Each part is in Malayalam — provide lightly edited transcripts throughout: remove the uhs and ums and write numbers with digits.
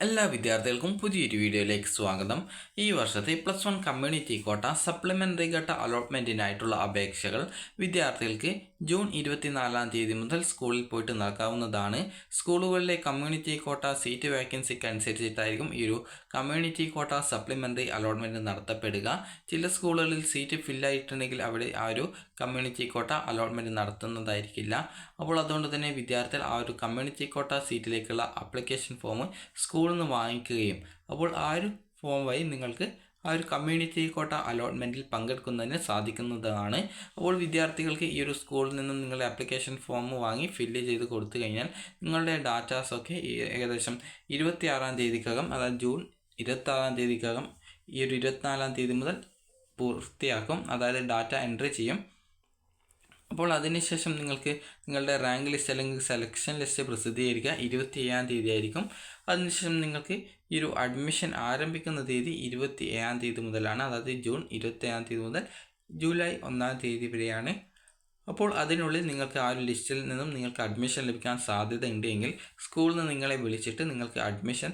എല്ലാ വിദ്യാർത്ഥികൾക്കും പുതിയൊരു വീഡിയോയിലേക്ക് സ്വാഗതം. ഈ വർഷത്തെ +1 കമ്മ്യൂണിറ്റി കോട്ട സപ്ലിമെൻ്ററി ഘട്ട അലോട്ട്മെൻറ്റിനായിട്ടുള്ള അപേക്ഷകൾ വിദ്യാർത്ഥികൾക്ക് ജൂൺ 24 മുതൽ സ്കൂളിൽ പോയിട്ട് നൽകാവുന്നതാണ്. സ്കൂളുകളിലെ കമ്മ്യൂണിറ്റി കോട്ട സീറ്റ് വേക്കൻസിക്ക് അനുസരിച്ചിട്ടായിരിക്കും ഈ ഒരു കമ്മ്യൂണിറ്റി കോട്ട സപ്ലിമെൻ്ററി അലോട്ട്മെൻറ്റ് നടത്തപ്പെടുക. ചില സ്കൂളുകളിൽ സീറ്റ് ഫില്ലായിട്ടുണ്ടെങ്കിൽ അവിടെ ആ ഒരു കമ്മ്യൂണിറ്റി കോട്ട അലോട്ട്മെൻറ്റ് നടത്തുന്നതായിരിക്കില്ല. അപ്പോൾ അതുകൊണ്ട് തന്നെ വിദ്യാർത്ഥികൾ ആ ഒരു കമ്മ്യൂണിറ്റി കോട്ട സീറ്റിലേക്കുള്ള ആപ്ലിക്കേഷൻ ഫോം സ്കൂളിൽ നിന്ന് വാങ്ങിക്കുകയും അപ്പോൾ ആ ഒരു ഫോം വഴി നിങ്ങൾക്ക് ആ ഒരു കമ്മ്യൂണിറ്റി കോട്ട അലോട്ട്മെൻറ്റിൽ പങ്കെടുക്കുന്നതിന് സാധിക്കുന്നതാണ്. അപ്പോൾ വിദ്യാർത്ഥികൾക്ക് ഈ ഒരു സ്കൂളിൽ നിന്നും നിങ്ങളുടെ ആപ്ലിക്കേഷൻ ഫോം വാങ്ങി ഫില്ല് ചെയ്ത് കൊടുത്തു കഴിഞ്ഞാൽ നിങ്ങളുടെ ഡാറ്റാസൊക്കെ ഏകദേശം 26 അതായത് ജൂൺ 26 ഈ ഒരു 24 മുതൽ പൂർത്തിയാക്കും. അതായത് ഡാറ്റ എൻട്രി ചെയ്യും. അപ്പോൾ അതിനുശേഷം നിങ്ങൾക്ക് നിങ്ങളുടെ റാങ്ക് ലിസ്റ്റ് അല്ലെങ്കിൽ സെലക്ഷൻ ലിസ്റ്റ് പ്രസിദ്ധീകരിക്കുക 27 ആയിരിക്കും. അതിനുശേഷം നിങ്ങൾക്ക് ഈ ഒരു അഡ്മിഷൻ ആരംഭിക്കുന്ന തീയതി 27 മുതലാണ്. അതായത് ജൂൺ 27 മുതൽ ജൂലൈ 1 വരെയാണ്. അപ്പോൾ അതിനുള്ളിൽ നിങ്ങൾക്ക് ആ ഒരു ലിസ്റ്റിൽ നിന്നും നിങ്ങൾക്ക് അഡ്മിഷൻ ലഭിക്കാൻ സാധ്യതയുണ്ട് എങ്കിൽ സ്കൂളിൽ നിന്ന് നിങ്ങളെ വിളിച്ചിട്ട് നിങ്ങൾക്ക് അഡ്മിഷൻ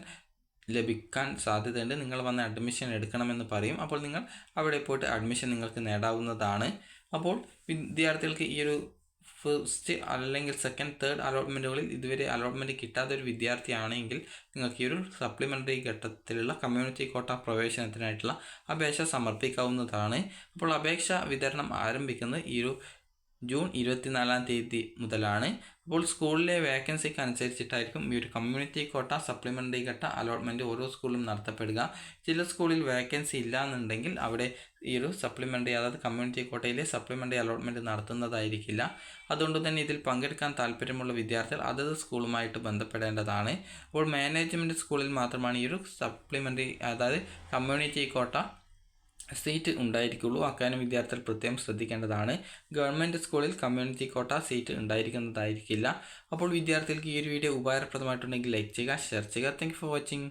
ലഭിക്കാൻ സാധ്യതയുണ്ട്, നിങ്ങൾ വന്ന് അഡ്മിഷൻ എടുക്കണമെന്ന് പറയും. അപ്പോൾ നിങ്ങൾ അവിടെ പോയിട്ട് അഡ്മിഷൻ നിങ്ങൾക്ക് നേടാവുന്നതാണ്. അപ്പോൾ വിദ്യാർത്ഥികൾക്ക് ഈ ഒരു ഫസ്റ്റ് അല്ലെങ്കിൽ സെക്കൻഡ്, തേർഡ് അലോട്ട്മെൻറ്റുകളിൽ ഇതുവരെ അലോട്ട്മെൻറ്റ് കിട്ടാത്ത ഒരു വിദ്യാർത്ഥിയാണെങ്കിൽ നിങ്ങൾക്ക് ഈ ഒരു സപ്ലിമെൻ്ററി ഘട്ടത്തിലുള്ള കമ്മ്യൂണിറ്റി കോട്ട പ്രവേശനത്തിനായിട്ടുള്ള അപേക്ഷ സമർപ്പിക്കാവുന്നതാണ്. അപ്പോൾ അപേക്ഷ വിതരണം ആരംഭിക്കുന്നത് ഈ ഒരു ജൂൺ 24 മുതലാണ്. അപ്പോൾ സ്കൂളിലെ വേക്കൻസിക്ക് അനുസരിച്ചിട്ടായിരിക്കും ഈ ഒരു കമ്മ്യൂണിറ്റി കോട്ട സപ്ലിമെൻ്ററി ഘട്ട അലോട്ട്മെൻറ്റ് ഓരോ സ്കൂളിലും നടത്തപ്പെടുക. ചില സ്കൂളിൽ വേക്കൻസി ഇല്ല എന്നുണ്ടെങ്കിൽ അവിടെ ഈ ഒരു സപ്ലിമെൻ്ററി അതായത് കമ്മ്യൂണിറ്റി കോട്ടയിലെ സപ്ലിമെൻ്ററി അലോട്ട്മെൻറ്റ് നടത്തുന്നതായിരിക്കില്ല. അതുകൊണ്ട് തന്നെ ഇതിൽ പങ്കെടുക്കാൻ താല്പര്യമുള്ള വിദ്യാർത്ഥികൾ അതത് സ്കൂളുമായിട്ട് ബന്ധപ്പെടേണ്ടതാണ്. അപ്പോൾ മാനേജ്മെൻറ്റ് സ്കൂളിൽ മാത്രമാണ് ഈ ഒരു സപ്ലിമെൻ്ററി അതായത് കമ്മ്യൂണിറ്റി കോട്ട സീറ്റ് ഉണ്ടായിരിക്കുള്ളൂ. അക്കാര്യം വിദ്യാർത്ഥികൾ പ്രത്യേകം ശ്രദ്ധിക്കേണ്ടതാണ്. ഗവൺമെൻറ് സ്കൂളിൽ കമ്മ്യൂണിറ്റി കോട്ട സീറ്റ് ഉണ്ടായിരിക്കുന്നതായിരിക്കില്ല. അപ്പോൾ വിദ്യാർത്ഥികൾക്ക് ഈ ഒരു വീഡിയോ ഉപകാരപ്രദമായിട്ടുണ്ടെങ്കിൽ ലൈക്ക് ചെയ്യുക, ഷെയർ ചെയ്യുക. Thank you for watching.